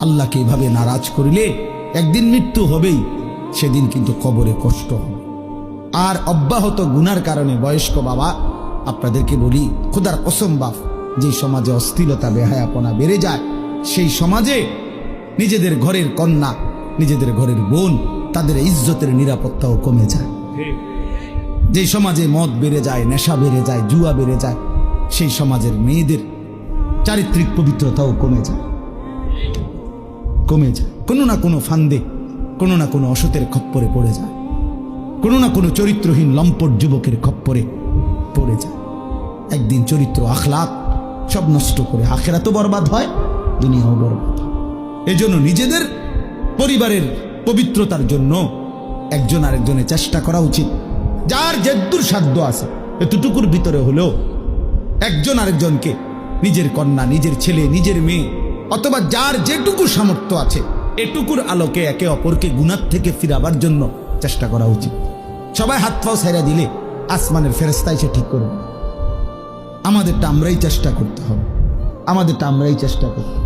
আল্লাহকে এভাবে নারাজ করিলে একদিন মৃত্যু হবেই, সেদিন কিন্তু কবরে কষ্ট হবে। আর অব্যাহত গুনার কারণে বয়স্ক বাবা আপনাদেরকে বলি, খোদার কসম বাপ, যে সমাজে অশ্লীলতা বেহায়াপনা বেড়ে যায়, সেই সমাজে নিজেদের ঘরের কন্যা, নিজেদের ঘরের বোন, তাদের ইজ্জতের নিরাপত্তাও কমে যায়। যে সমাজে মদ বেড়ে যায়, নেশা বেড়ে যায়, জুয়া বেড়ে যায়, সেই সমাজের মেয়েদের চারিত্রিক পবিত্রতাও কমে যায়। কোনো না কোনো ফান্দে, কোনো না কোনো অসতের খপ্পরে পড়ে যায়, কোনো না কোনো চরিত্রহীন লম্পট যুবকের খপ্পরে পড়ে যায়। একদিন চরিত্র আখলাক সব নষ্ট করে আখিরাতও বরবাদ হয়, দুনিয়াও বরবাদ হয়। এজন্য নিজেদের পরিবারের পবিত্রতার জন্য একজন আরেকজনের চেষ্টা করা উচিত। যার যেদূর সাধ্য আছে এতটুকুর ভিতরে হলেও একজন আরেকজনকে, নিজের কন্যা, নিজের ছেলে, নিজের মেয়ে, অথবা যার যেটুকু সামর্থ্য আছে এটুকুর আলোকে একে অপরকে গুনাহ থেকে ফিরাবার জন্য চেষ্টা করা উচিত। সবাই হাত পাও ছেড়ে দিলে আসমানের ফেরেশতা এসে ঠিক করবে। আমাদেরটা আমরাই চেষ্টা করতে হবে, আমাদেরটা আমরাই চেষ্টা করতে হবে।